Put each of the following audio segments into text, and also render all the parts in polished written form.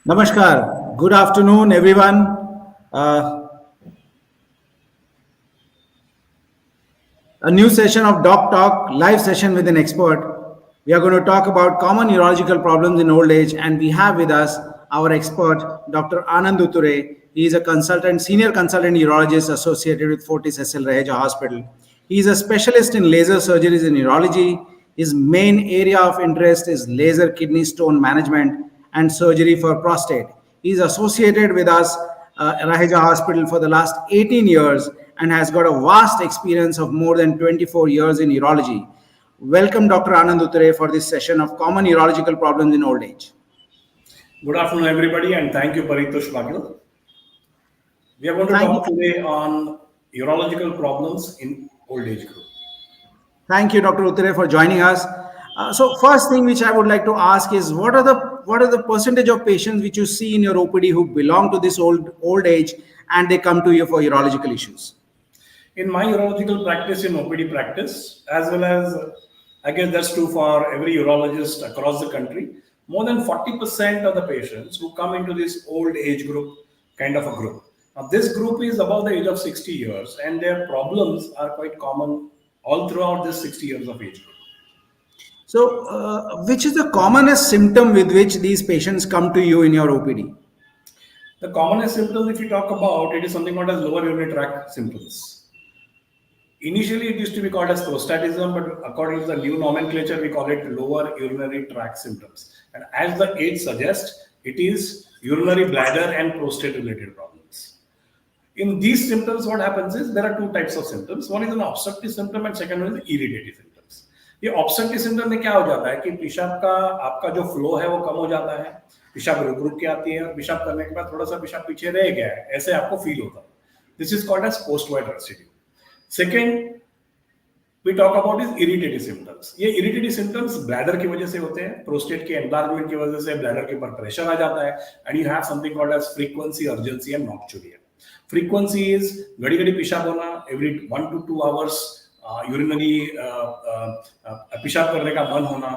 Namaskar. Good afternoon, everyone. Uh, a new session of Doc Talk, live session with an expert. We are going to talk about common urological problems in old age, and we have with us our expert, Dr. Anand Utture. He is a consultant, senior consultant urologist associated with Fortis SL Raheja Hospital. He is a specialist in laser surgeries in urology. His main area of interest is laser kidney stone management and surgery for prostate. He is associated with us, Raheja Hospital, for the last 18 years and has got a vast experience of more than 24 years in urology. Welcome, Dr. Anand Utture, for this session of common urological problems in old age. Good afternoon, everybody, and thank you, Paritosh Bagil. We are going to Thank talk you. today on urological problems in old age group. Thank you, Dr. Utture, for joining us. So, first thing which I would like to ask is, what are the percentage of patients which you see in your OPD who belong to this old age and they come to you for urological issues? In my urological practice, in OPD practice, as well as I guess that's true for every urologist across the country, more than 40% of the patients who come into this old age group kind of a group. Now, this group is above the age of 60 years, and their problems are quite common all throughout this 60 years of age group. So, which is the commonest symptom with which these patients come to you in your OPD? The commonest symptoms, if you talk about, it is something called as lower urinary tract symptoms. Initially, it used to be called as prostatism, but according to the new nomenclature, we call it lower urinary tract symptoms. And as the age suggests, it is urinary bladder and prostate related problems. In these symptoms, what happens is there are two types of symptoms. One is an obstructive symptom and second one is irritative symptoms. ये obstructive symptom में क्या हो जाता है कि पेशाब का आपका जो फ्लो है वो कम हो जाता है, पेशाब रुक रुक के आती है और पेशाब करने के बाद थोड़ा सा पेशाब पीछे रह गया है, ऐसे आपको फील होता है. This is called as post void residue. Second we talk about is irritative symptoms. ये irritative symptoms ब्लैडर की वजह से होते हैं, प्रोस्टेट के एनलार्जमेंट की वजह से ब्लैडर के ऊपर प्रेशर आ जाता है, and you have something called as frequency, urgency and nocturia. Frequency is घड़ी घड़ी पेशाब होना, एवरी 1 to 2 hours यूरिनरी पेशाब करने का मन होना.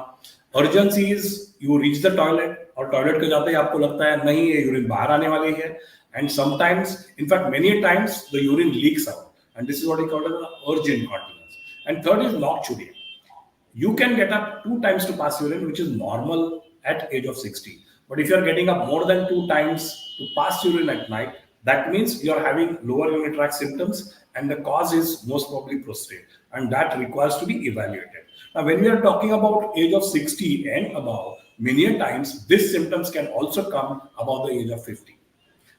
Urgency is you reach the toilet और टॉयलेट के जाते ही आपको लगता है नहीं ये यूरिन बाहर आने वाली है, and sometimes in fact many times the urine leaks out, and this is what we call as urgent incontinence. And third is nocturia. You can get up 2 times to pass urine, which is normal at age of 60. But if you are getting up more than 2 times to pass urine at night, that means you are having lower urinary tract symptoms, and the cause is most probably prostate, and that requires to be evaluated. Now, when we are talking about age of 60 and above, many times these symptoms can also come above the age of 50.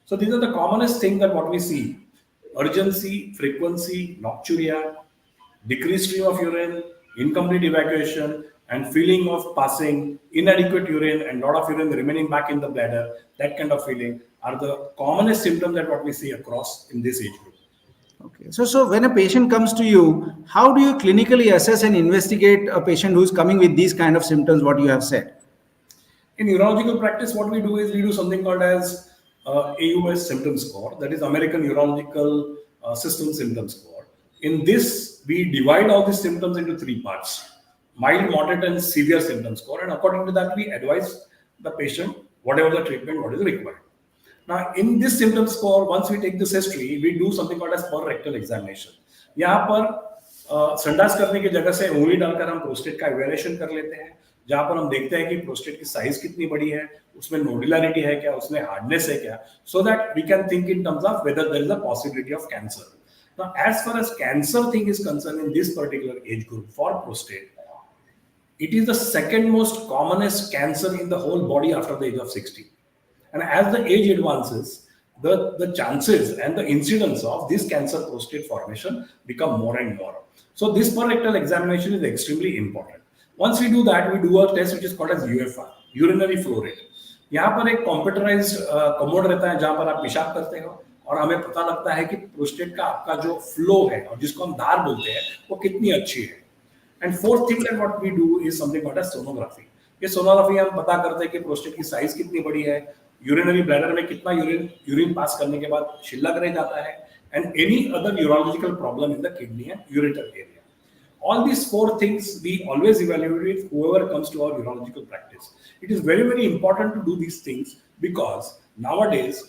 So these are the commonest things that what we see: urgency, frequency, nocturia, decreased stream of urine, incomplete evacuation, and feeling of passing inadequate urine and lot of urine remaining back in the bladder. That kind of feeling are the commonest symptoms that what we see across in this age group. Okay. So when a patient comes to you, how do you clinically assess and investigate a patient who's coming with these kind of symptoms, what you have said? In urological practice, what we do is we do something called as AUS symptom score, that is American Urological System symptom score. In this, we divide all these symptoms into 3 parts: mild, moderate, and severe symptom score. And according to that, we advise the patient whatever the treatment what is required. Now, in this symptom score, once we take this history, we do something called as per rectal examination. यहाँ पर संडास करने की जगह से उंगली डालकर हम प्रोस्टेट का इवैल्यूएशन कर लेते हैं, जहाँ पर हम देखते हैं कि प्रोस्टेट की साइज कितनी बड़ी है, उसमें नोडुलैरिटी है क्या, उसमें हार्डनेस है क्या, so that we can think in terms of whether there is a possibility of cancer. Now, as far as cancer thing is concerned in this particular age group for prostate, it is the second most commonest cancer in the whole body after the age of 60. And as the age advances, the chances and the incidence of this cancer prostate formation become more and more. So this per rectal examination is extremely important. Once we do that, we do a test which is called as UFR, urinary flow rate. यहाँ पर एक computerised commode रहता है जहाँ पर आप पेशाब करते हो और हमें पता लगता है कि प्रोस्टेट का आपका जो फ्लो है और जिसको हम धार बोलते हैं वो कितनी अच्छी है. And fourth thing that what we do is something called as sonography. ये सोनोग्राफी हम पता करते हैं कि प्रोस्टेट की साइज कितनी बड़ी है, यूरिनरी ब्लैडर में कितना यूरिन पास करने के बाद शिल्लक रह जाता है, and any other urological problem in the kidney and ureter area. All these four things we always evaluate with whoever comes to our urological practice. It is very, very important to do these things because nowadays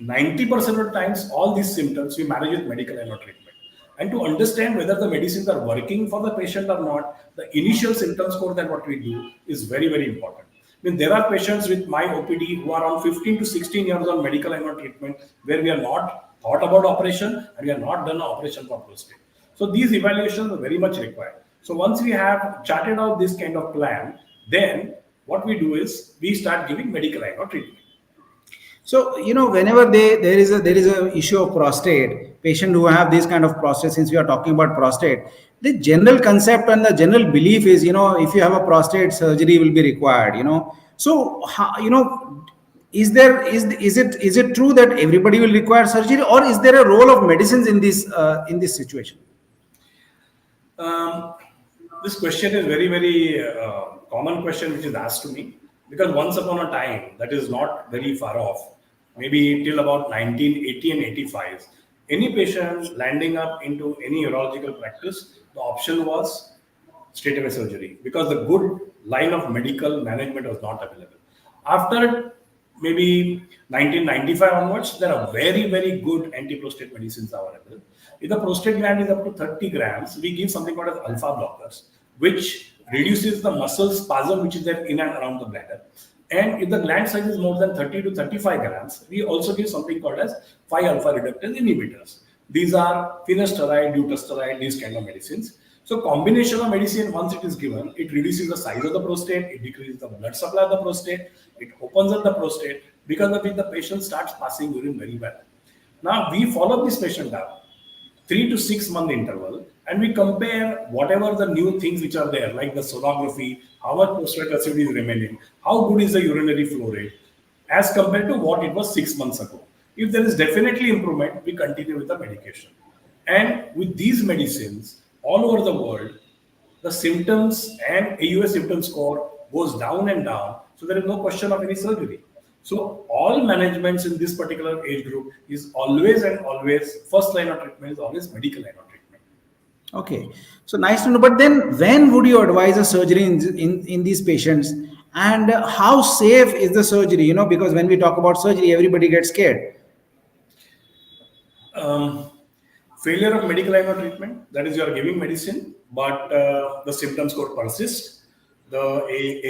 90% of the times, all these symptoms we manage with medical and not treatment. And to understand whether the medicines are working for the patient or not, the initial symptom score that what we do is very, very important. I mean, there are patients with my OPD who are on 15 to 16 years on medical and not treatment, where we are not thought about operation and we are not done an operation for prostate. So these evaluations are very much required. So once we have charted out this kind of plan, then what we do is we start giving medical and not treatment. So, whenever there is a issue of prostate, patient who have this kind of prostate, since we are talking about prostate, the general concept and the general belief is, if you have a prostate, surgery will be required. So, is it true that everybody will require surgery, or is there a role of medicines in this situation? This question is very, very common question which is asked to me because once upon a time, that is not very far off, maybe till about 1980 and 85, any patient landing up into any urological practice, the option was straight away surgery because the good line of medical management was not available. After maybe 1995 onwards, there are very, very good anti-prostate medicines available. If the prostate gland is up to 30 grams, we give something called as alpha blockers, which reduces the muscle spasm which is there in and around the bladder. And if the gland size is more than 30 to 35 grams, we also give something called as 5-alpha reductase inhibitors. These are finasteride, dutasteride, these kind of medicines. So combination of medicine, once it is given, it reduces the size of the prostate, it decreases the blood supply of the prostate, it opens up the prostate, because of which the patient starts passing urine very well. Now we follow this patient up 3 to 6 month interval and we compare whatever the new things which are there, like the sonography, how much prostate acid is remaining, how good is the urinary flow rate as compared to what it was 6 months ago. If there is definitely improvement, we continue with the medication. And with these medicines, all over the world, the symptoms and AUS symptom score goes down and down. So there is no question of any surgery. So all managements in this particular age group is always and always, first line of treatment is always medical line of treatment. Okay, so nice to know. But then, when would you advise a surgery in these patients, and how safe is the surgery? Because when we talk about surgery, everybody gets scared. Failure of medical line of treatment, that is, you are giving medicine, but the symptom score persists. The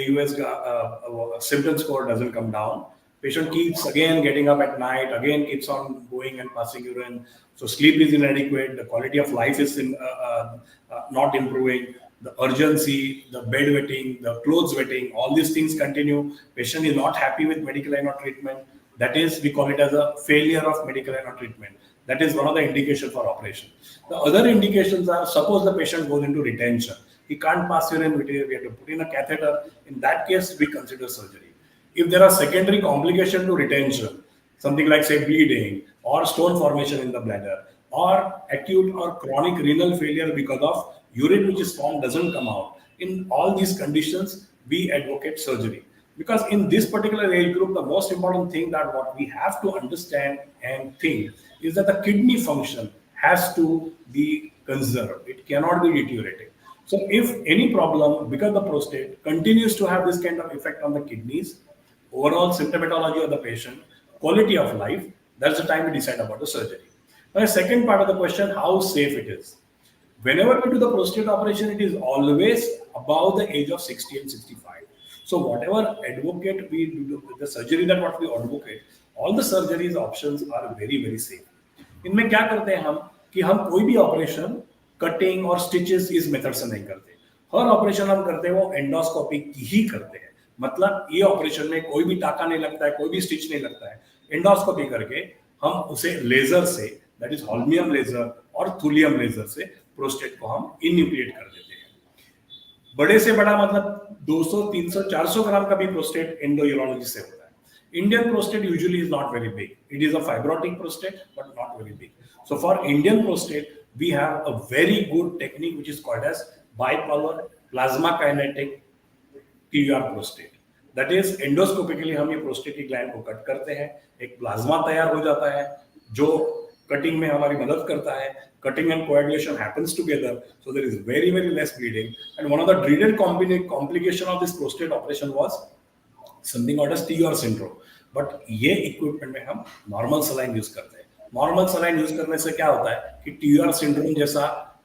AUS symptom score doesn't come down. Patient keeps again getting up at night, again keeps on going and passing urine. So sleep is inadequate. The quality of life is not improving. The urgency, the bed wetting, the clothes wetting, all these things continue. Patient is not happy with medical line of treatment. That is, we call it as a failure of medical line of treatment. That is one of the indications for operation. The other indications are, suppose the patient goes into retention. He can't pass urine, we have to put in a catheter. In that case, we consider surgery. If there are secondary complications to retention, something like say bleeding or stone formation in the bladder or acute or chronic renal failure because of urine which is formed doesn't come out, in all these conditions, we advocate surgery. Because in this particular age group, the most important thing that what we have to understand and think is that the kidney function has to be conserved. It cannot be deteriorating. So if any problem because the prostate continues to have this kind of effect on the kidneys, overall symptomatology of the patient, quality of life, that's the time we decide about the surgery. Now, the second part of the question, how safe it is. Whenever we do the prostate operation, it is always above the age of 60 and 65. So whatever advocate we do, the surgery that what we advocate, all the surgeries options are very, very safe. इनमें क्या करते हैं हम कि हम कोई भी operation cutting और स्टिचेस इस मेथड से नहीं करते. हर ऑपरेशन हम करते हैं वो एंडोस्कोपी की ही करते हैं. मतलब ये ऑपरेशन में कोई भी टाका नहीं लगता है, कोई भी स्टिच नहीं लगता है. एंडोस्कोपी करके हम उसे लेजर से, दैट इज होल्मियम लेजर और थुलियम लेजर से प्रोस्टेट को हम इन्यूक्लिएट कर देते हैं. बड़े से बड़ा मतलब 200, 300, 400 ग्राम का भी प्रोस्टेट एंडोयूरोलॉजी से होता है. Indian prostate usually is not very big. It is a fibrotic prostate, but not very big. So for Indian prostate, we have a very good technique which is called as bipolar plasma kinetic TUR prostate. That is, endoscopically हम ये prostate की gland को cut करते हैं, एक plasma तैयार हो जाता है जो कटिंग में हमारी मदद करता है. Cutting and coagulation happens together, so there is very very less bleeding. And one of the dreaded complication of this prostate operation was something called as TUR syndrome. But ये इक्विपमेंट में हम normal saline use करते हैं. Normal saline use करने से क्या होता है कि TUR सिंड्रोम जैसा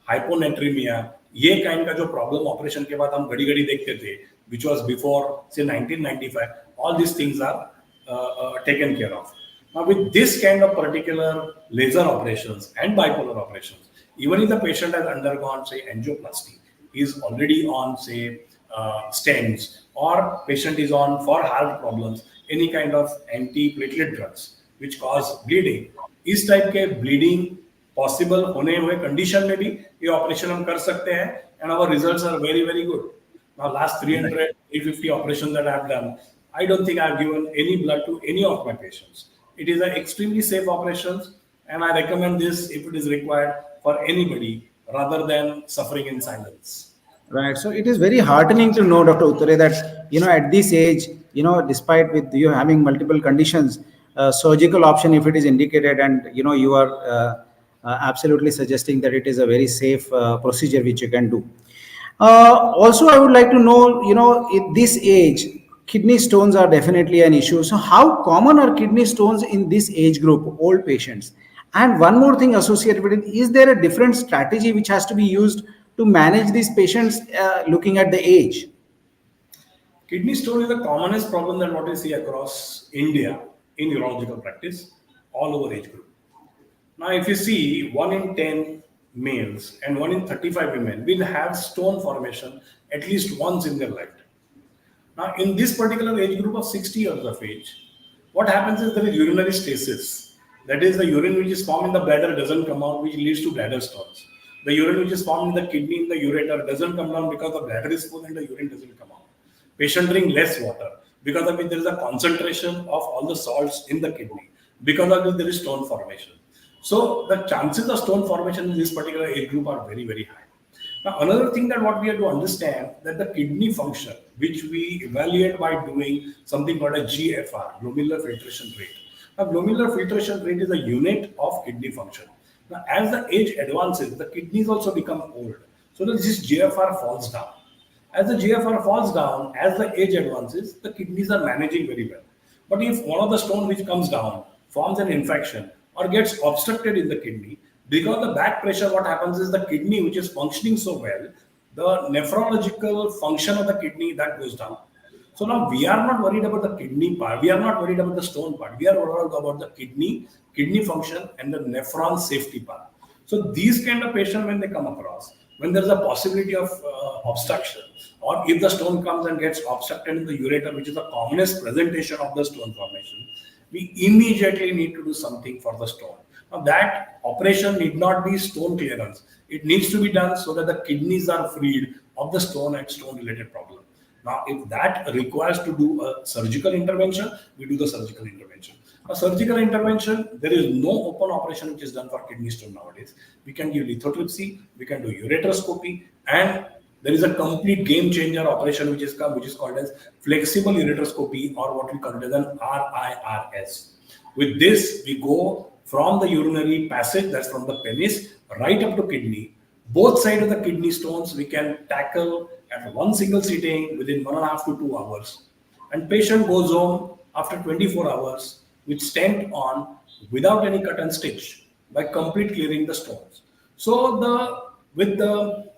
हाइपोनेट्रीमिया, ये काइंड का जो प्रॉब्लम ऑपरेशन के बाद हम घड़ी घड़ी देखते थे, which was before say 1995, all these things are taken care of. Now with this kind of particular laser operations and bipolar operations, even if the patient has undergone say angioplasty, is already on say stents, or patient is on for heart problems any kind of anti-platelet drugs which cause bleeding, इस type के bleeding possible होने हुए condition में भी ये operation हम कर सकते हैं, and our results are very very good. Now last 350 operations that I have done, I don't think I have given any blood to any of my patients. It is an extremely safe operations, and I recommend this if it is required for anybody rather than suffering in silence. Right. So it is very heartening to know, Dr. Utture, that at this age, despite with you having multiple conditions, surgical option if it is indicated, and you are absolutely suggesting that it is a very safe procedure which you can do. Also, I would like to know, at this age, kidney stones are definitely an issue. So, how common are kidney stones in this age group, old patients? And one more thing associated with it, is there a different strategy which has to be used to manage these patients looking at the age? Kidney stone is the commonest problem that what we see across India in urological practice, all over age group. Now, if you see 1 in 10 males and 1 in 35 women will have stone formation at least once in their lifetime. Now, in this particular age group of 60 years of age, what happens is there is urinary stasis. That is, the urine which is formed in the bladder doesn't come out, which leads to bladder stones. The urine which is formed in the kidney, in the ureter, doesn't come down because the bladder is full and the urine doesn't come out. Patient drink less water, because of which there is a concentration of all the salts in the kidney. Because of which there is stone formation. So the chances of stone formation in this particular age group are very, very high. Now, another thing that what we have to understand, that the kidney function, which we evaluate by doing something called a GFR, glomerular filtration rate. Now, glomerular filtration rate is a unit of kidney function. Now, as the age advances, the kidneys also become old. So this GFR falls down. As the GFR falls down, as the age advances, the kidneys are managing very well. But if one of the stone which comes down forms an infection or gets obstructed in the kidney, because the back pressure, what happens is the kidney, which is functioning so well, the nephrological function of the kidney, that goes down. So now we are not worried about the kidney part. We are not worried about the stone part. We are worried about the kidney function and the nephron safety part. So these kind of patients, when they come across, when there is a possibility of obstruction, or if the stone comes and gets obstructed in the ureter, which is the commonest presentation of the stone formation, we immediately need to do something for the stone. Now that operation need not be stone clearance. It needs to be done so that the kidneys are freed of the stone and stone related problem. Now, if that requires to do a surgical intervention, we do the surgical intervention. A surgical intervention, there is no open operation which is done for kidney stone nowadays. We can give lithotripsy, we can do ureteroscopy, and there is a complete game changer operation which is called as flexible ureteroscopy, or what we call it as an RIRS. With this, we go from the urinary passage, that's from the penis, right up to kidney. Both sides of the kidney stones we can tackle at one single sitting within 1.5 to 2 hours. And patient goes home after 24 hours with stent on, without any cut and stitch, by complete clearing the stones. So with the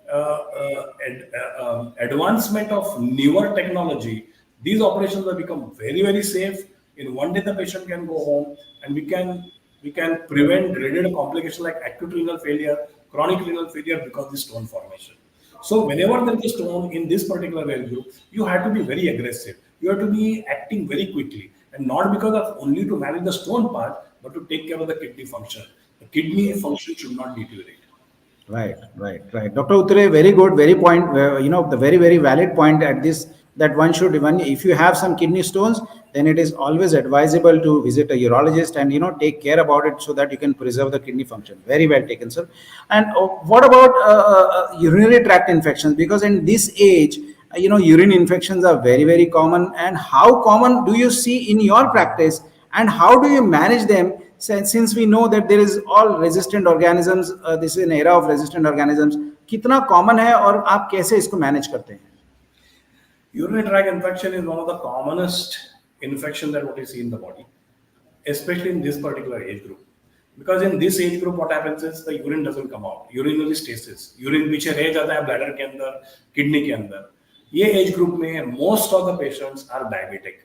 advancement of newer technology, these operations have become very, very safe. In one day, the patient can go home, and we can prevent dreaded complications like acute renal failure, chronic renal failure, because of the stone formation. So whenever there is a stone in this particular age group, you have to be very aggressive. You have to be acting very quickly, and not because of only to manage the stone part, but to take care of the kidney function. The kidney function should not deteriorate. Right. Dr. Utture, very good, very point, the very, very valid point at this, that one should, even if you have some kidney stones, then it is always advisable to visit a urologist and, take care about it so that you can preserve the kidney function. Very well taken, sir. And what about urinary tract infections? Because in this age, urine infections are very, very common. And how common do you see in your practice, and how do you manage them, since we know that there is all resistant organisms, this is an era of resistant organisms, कितना common है और आप कैसे इसको manage करते हैं? Urinary tract infection is one of the commonest infections that what you see in the body, especially in this particular age group. Because in this age group, what happens is the urine doesn't come out. Urinary stasis. Urine पीछे रह जाता है bladder के अंदर, kidney के अंदर. ये age group में most of the patients are diabetic.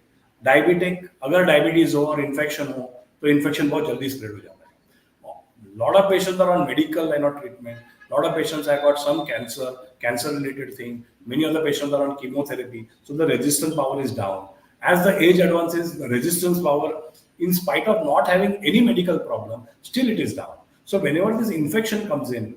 Diabetic, अगर diabetes हो और infection हो, तो infection बहुत जल्दी spread हो जाता है. Lot of patients are on medical and on treatment. Lot of patients have got some cancer related thing. Many of the patients are on chemotherapy, so the resistance power is down. As the age advances, the resistance power, in spite of not having any medical problem, still it is down. So whenever this infection comes in,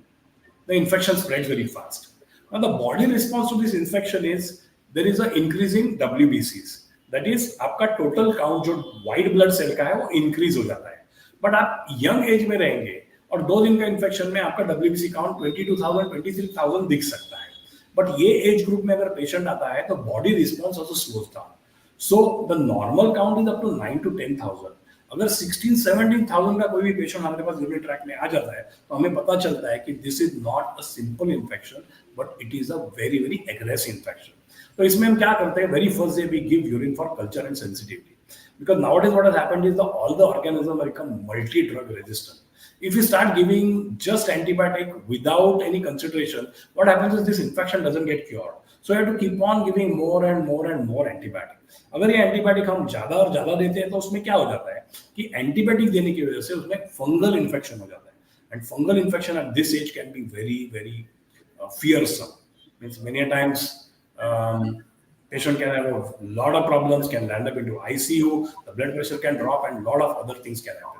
the infection spreads very fast. Now the body response to this infection is there is an increase in WBCs. That is, आपका total count जो white blood cell का है वो increase हो जाता है. But आप young age में रहेंगे और 2 दिन का इन्फेक्शन में आपका WBC काउंट 22,000, 23,000 दिख सकता है. बट ये एज ग्रुप में अगर पेशेंट आता है तो body response also slows down. So the normal count is up to 9 to 10,000. अगर 16-17,000 का कोई भी पेशेंट हमारे पास यूरिनरी ट्रैक्ट में आ जाता है तो हमें पता चलता है कि this is not a simple infection but it is a very very aggressive infection. तो इसमें हम क्या करते हैं, very first day we give urine for culture and sensitivity. Because nowadays what has happened is all the organisms have become multi-drug resistant. If you start giving just antibiotic without any consideration, what happens is this infection doesn't get cured. So you have to keep on giving more and more and more antibiotic. अगर ये antibiotic हम ज्यादा और ज्यादा देते हैं तो उसमें क्या हो जाता है कि एंटीबायोटिक देने की वजह से उसमें फंगल इन्फेक्शन हो जाता है. And fungal infection at this age can be very very fearsome. Means many times patient can have a lot of problems, can land up into ICU, the blood pressure can drop, and a lot of other things can happen.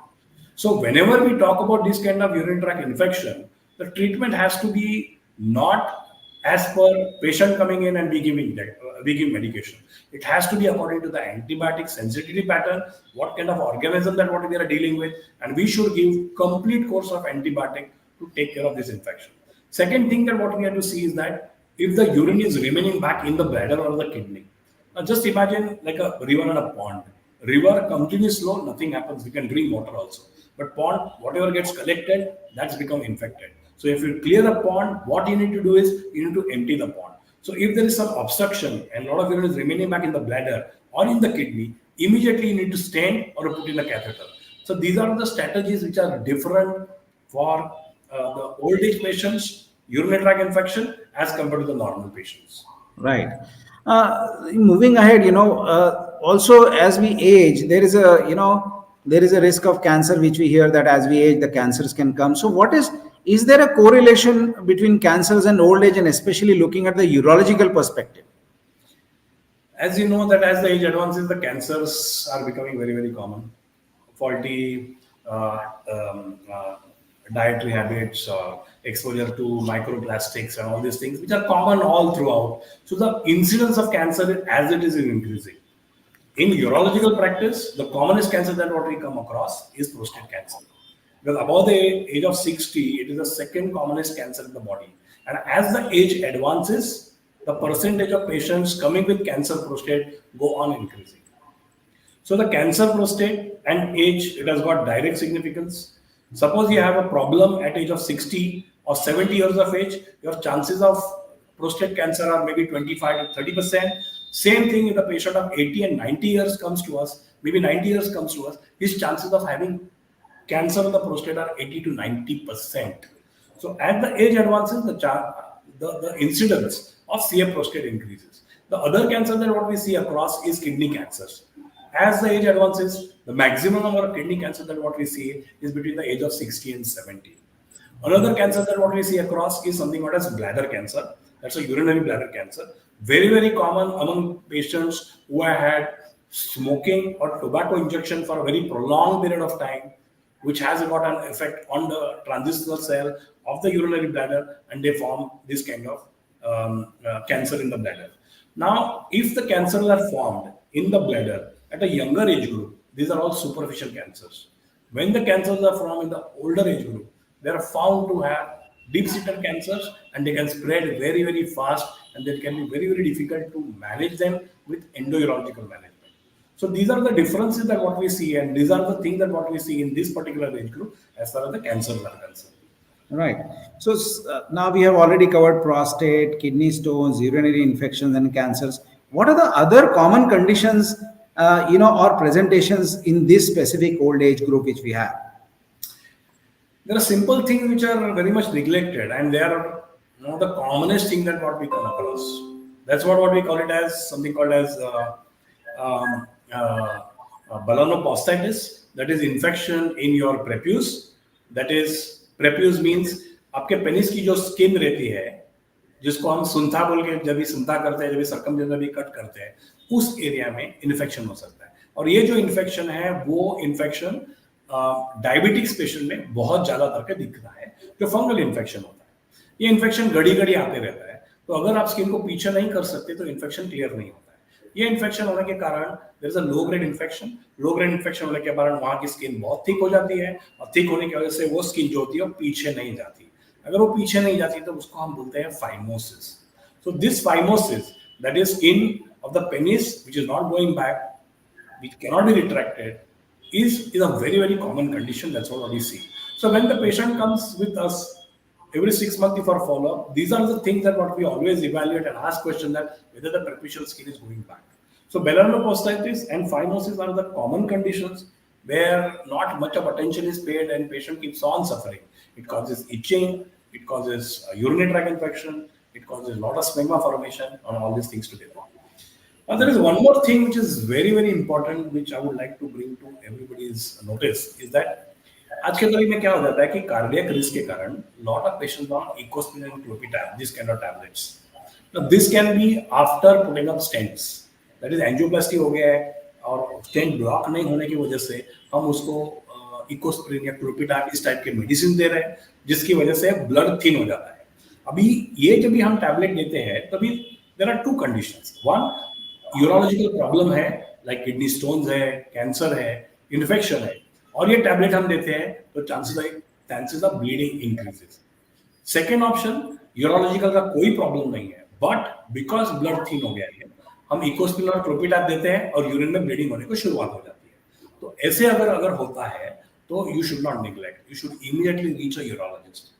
So whenever we talk about this kind of urinary tract infection, the treatment has to be not as per patient coming in and we give medication. It has to be according to the antibiotic sensitivity pattern, what kind of organism that what we are dealing with, and we should give complete course of antibiotic to take care of this infection. Second thing that what we have to see is that if the urine is remaining back in the bladder or the kidney. Now just imagine like a river and a pond. River continues slow, nothing happens. We can drink water also. But pond, whatever gets collected, that's become infected. So if you clear the pond, what you need to do is you need to empty the pond. So if there is some obstruction and a lot of urine is remaining back in the bladder or in the kidney, immediately you need to stent or put in a catheter. So these are the strategies which are different for the old age patients, urinary tract infection as compared to the normal patients. Right. Moving ahead, also as we age, there is a risk of cancer, which we hear that as we age, the cancers can come. So is there a correlation between cancers and old age, and especially looking at the urological perspective? As you know that as the age advances, the cancers are becoming very, very common. Faulty dietary habits, exposure to microplastics and all these things, which are common all throughout. So the incidence of cancer as it is increasing. In urological practice, the commonest cancer that what we come across is prostate cancer. Because above the age of 60, it is the second commonest cancer in the body. And as the age advances, the percentage of patients coming with cancer prostate go on increasing. So the cancer prostate and age, it has got direct significance. Suppose you have a problem at age of 60 or 70 years of age, your chances of prostate cancer are maybe 25 to 30%. Same thing if the patient of 80 and 90 years comes to us, maybe 90 years comes to us, his chances of having cancer of the prostate are 80 to 90%. So as the age advances, the incidence of CF prostate increases. The other cancer that what we see across is kidney cancers. As the age advances, the maximum number of kidney cancer that what we see is between the age of 60 and 70. Another cancer that what we see across is something called as bladder cancer. That's a urinary bladder cancer. Very, very common among patients who have had smoking or tobacco injection for a very prolonged period of time, which has got an effect on the transitional cell of the urinary bladder, and they form this kind of cancer in the bladder. Now, if the cancers are formed in the bladder at a younger age group, these are all superficial cancers. When the cancers are formed in the older age group, they are found to have deep-seated cancers, and they can spread very, very fast, and it can be very, very difficult to manage them with endourological management. So these are the differences that what we see, and these are the things that what we see in this particular age group as far as the cancers are concerned. Right. So now we have already covered prostate, kidney stones, urinary infections, and cancers. What are the other common conditions, or presentations in this specific old age group which we have? There are simple things which are very much neglected, and they are one of the commonest thing that what we come across. That's what we call it as something called as um, uh, balanopostitis. That is infection in your prepuce. That is prepuce means आपके penis की जो skin रहती है, जिसको हम सुंथा बोल के जब भी सुंथा करते हैं, जब भी सरकम जब भी कट करते हैं, उस एरिया में इन्फेक्शन हो सकता है. और ये जो इन्फेक्शन है वो इन्फेक्शन डायबिटिक्स पेशेंट में बहुत ज्यादा करके दिखता है, जो फंगल इन्फेक्शन होता है. ये इन्फेक्शन घड़ी घड़ी आते रहता है, तो अगर आप स्किन को पीछे नहीं कर सकते तो इन्फेक्शन क्लियर नहीं होता है. ये इन्फेक्शन होने के कारण there is a low grade infection होने के कारण वहां की स्किन बहुत थिक हो जाती है, और थिक होने की वजह से वो स्किन जो होती है पीछे नहीं जाती. अगर वो पीछे नहीं जाती तो उसको हम बोलते हैं phimosis. So this phimosis, that is skin of the penis which is not going back, which cannot be retracted, is a very, very common condition. That's what we see. So when the patient comes with us every 6 months for follow-up, these are the things that what we always evaluate and ask question that whether the prepucial skin is going back. So balanopostitis and phimosis are the common conditions where not much of attention is paid and patient keeps on suffering. It causes itching, it causes urinary tract infection, it causes a lot of smegma formation, and all these things together. Now, there is one more thing which is very, very important, which I would like to bring to everybody's notice, is that आज के दौर में क्या हो जाता है कि cardiac risk के कारण lot of patients on ecosprin and clopidogrel, this kind of tablets. Now, this can be after putting up stents. That is angioplasty हो गया है और stent block नहीं होने की वजह से हम उसको ecosprin या clopidogrel इस टाइप के मेडिसिन दे रहे हैं, जिसकी वजह से ब्लड थिन हो जाता है. अभी ये जब भी हम टैबलेट देते हैं तभी there are two conditions. One, urological problem है, लाइक किडनी स्टोन्स है, कैंसर है, इन्फेक्शन है, और ये टैबलेट हम देते हैं तो chances of bleeding increases. Second option, urological का कोई प्रॉब्लम नहीं है, बट बिकॉज ब्लड थिन हो गया है, हम इकोस्पिरिन और क्लोपिडाप देते हैं और यूरिन में ब्लीडिंग होने को शुरुआत हो जाती है. तो ऐसे अगर होता है तो you should not neglect, you should immediately reach a urologist.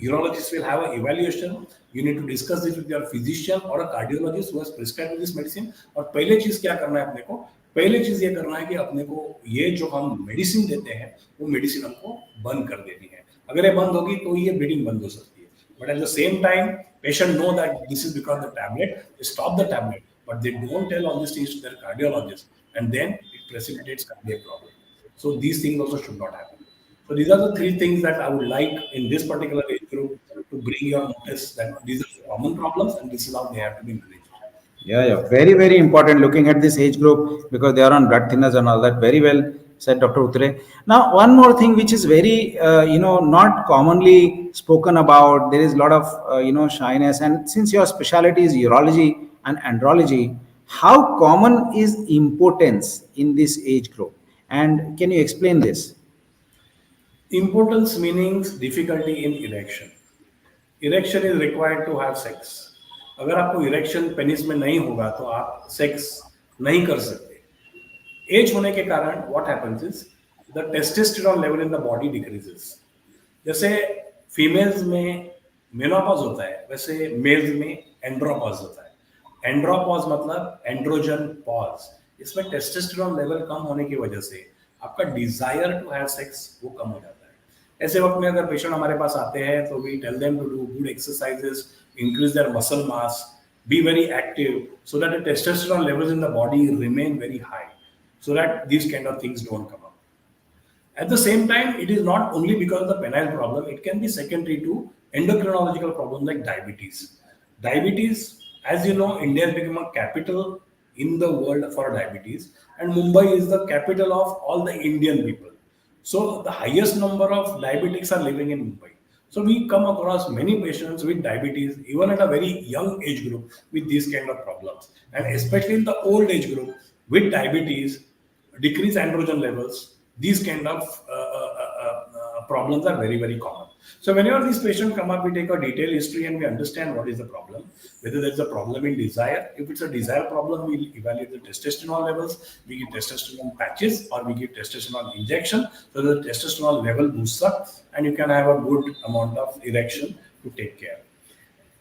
Urologist will have an evaluation. You need to discuss this with your physician or a cardiologist who has prescribed this medicine. और पहले चीज क्या करना है अपने को? पहले चीज ये करना है कि अपने को ये जो हम मेडिसिन देते हैं वो मेडिसिन हमको बंद कर देनी है. अगर ये बंद होगी तो ये ब्लीडिंग बंद हो सकती है. But at the same time, patient know that this is because of the tablet. They stop the tablet, but they don't tell all these things to their cardiologist, and then it precipitates cardiac problem. So these things also should not happen. So these are the three things that I would like in this particular age group to bring your notice, that these are common problems and this is how they have to be managed. Yeah. Very, very important looking at this age group because they are on blood thinners and all that. Very well said, Dr. Utture. Now, one more thing which is very, not commonly spoken about. There is a lot of, shyness. And since your specialty is urology and andrology, how common is impotence in this age group? And can you explain this? Impotence means difficulty in erection. Erection is required to have sex. अगर आपको erection penis में नहीं होगा तो आप sex नहीं कर सकते. एज होने के कारण what happens is the testosterone level in the body decreases. जैसे फीमेल्स में मेनोपॉज होता है, वैसे मेल्स में एंड्रोपॉज होता है. एंड्रोपॉज मतलब एंड्रोजन पॉज. इसमें टेस्टोस्टेरोन लेवल कम होने की वजह से आपका डिजायर टू हैव सेक्स वो कम हो जाता है. ऐसे वक्त में अगर पेशेंट हमारे पास आते हैं तो we tell them to do good exercises, increase their muscle mass, be very active so that the testosterone levels in the body remain very high, so that these kind of things don't come up. At the same time, it is not only because of the penile problem, it can be secondary to endocrinological problems like diabetes. Diabetes, as you know, India has become a capital in the world for diabetes, and Mumbai is the capital of all the Indian people. So the highest number of diabetics are living in Mumbai. So we come across many patients with diabetes, even at a very young age group, with these kind of problems. And especially in the old age group, with diabetes, decreased androgen levels, these kind of problems are very, very common. So whenever these patients come up, we take a detailed history and we understand what is the problem, whether there is a problem in desire. If it's a desire problem, we'll evaluate the testosterone levels. We give testosterone patches or we give testosterone injection so the testosterone level boosts up and you can have a good amount of erection to take care.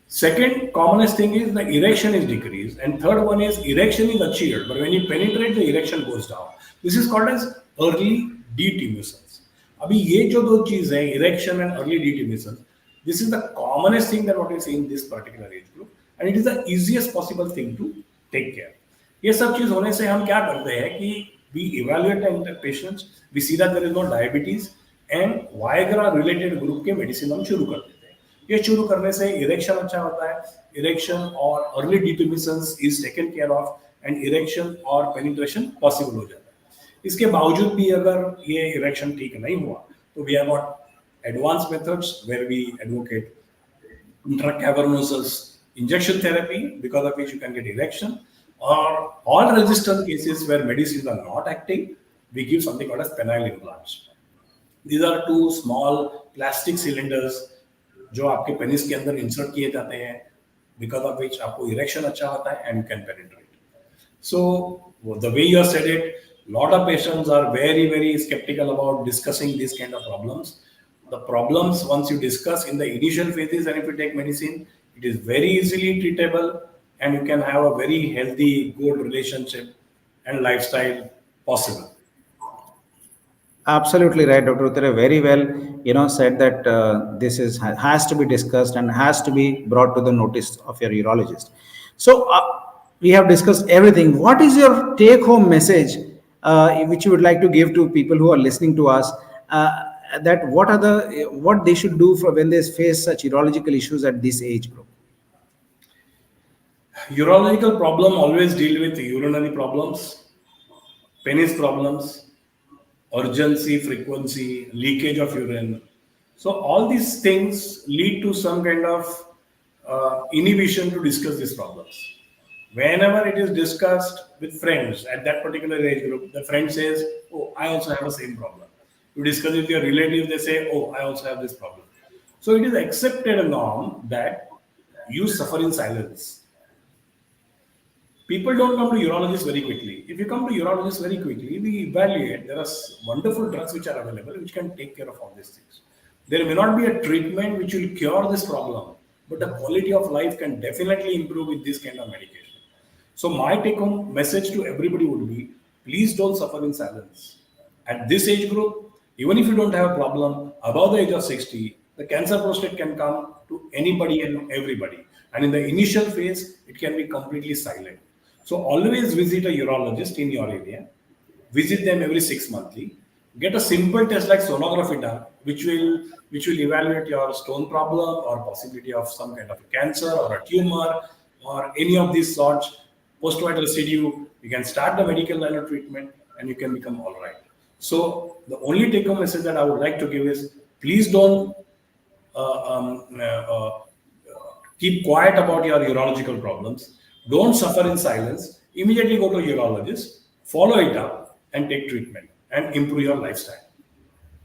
Second commonest thing is the erection is decreased, and third one is erection is achieved, but when you penetrate, the erection goes down. This is called as early detumescence. अभी ये जो दो चीज है, erection and early detumescence, this is the commonest thing that what we see in this particular age group, and it is the easiest possible thing to take care. ये सब चीज होने से हम क्या करते हैं कि we evaluate the patients, we see that there is no diabetes, and Viagra related group के medicine हम शुरू कर देते हैं. ये शुरू करने से इरेक्शन अच्छा होता है, इरेक्शन और early determinations is taken care of and erection और पेनिट्रेशन पॉसिबल हो जाता है. इसके बावजूद भी अगर ये इरेक्शन ठीक नहीं हुआ तो we have got advance methods where we advocate intracavernosus injection therapy because of which you can get erection, और all resistant cases where medicines are not acting we give something called as penile implants. These are two small plastic cylinders जो आपके penis के अंदर insert किए जाते हैं, because of which आपको erection अच्छा होता है and you can penetrate. So the way you have said it, lot of patients are very skeptical about discussing these kind of problems. The problems, once you discuss in the initial phases and if you take medicine, it is very easily treatable and you can have a very healthy, good relationship and lifestyle possible. Absolutely right, Dr. Utture. Very well, said that this has to be discussed and has to be brought to the notice of your urologist. So we have discussed everything. What is your take-home message, which you would like to give to people who are listening to us? That what they should do for when they face such urological issues at this age group? Urological problem always deal with urinary problems, penis problems, urgency, frequency, leakage of urine. So all these things lead to some kind of inhibition to discuss these problems. Whenever it is discussed with friends at that particular age group, the friend says, oh, I also have the same problem. You discuss with your relatives, they say, oh, I also have this problem. So it is accepted a norm that you suffer in silence. People don't come to urologists very quickly. If you come to urologists very quickly, we evaluate. There are wonderful drugs which are available which can take care of all these things. There may not be a treatment which will cure this problem, but the quality of life can definitely improve with this kind of medication. So my take-home message to everybody would be, please don't suffer in silence. At this age group, even if you don't have a problem, above the age of 60, the cancer prostate can come to anybody and everybody. And in the initial phase, it can be completely silent. So always visit a urologist in your area. Visit them every 6 monthly. Get a simple test like sonography done, which will evaluate your stone problem or possibility of some kind of a cancer or a tumor or any of these sorts. Post-vital residue, you can start the medical line of treatment and you can become all right. So the only take-home message that I would like to give is, please don't keep quiet about your urological problems. Don't suffer in silence. Immediately go to a urologist, follow it up and take treatment and improve your lifestyle.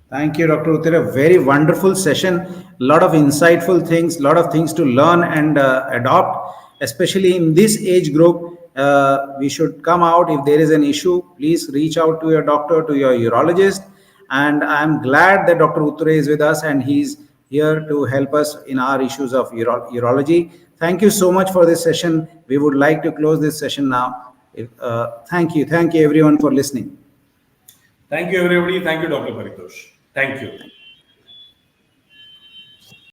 Thank you, Dr. Utture. A very wonderful session. A lot of insightful things, a lot of things to learn and adopt, especially in this age group. We should come out. If there is an issue, please reach out to your doctor, to your urologist. And I'm glad that Dr. Utture is with us and he's here to help us in our issues of urology. Thank you so much for this session. We would like to close this session now. Thank you. Thank you everyone for listening. Thank you everybody. Thank you, Dr. Paritosh. Thank you.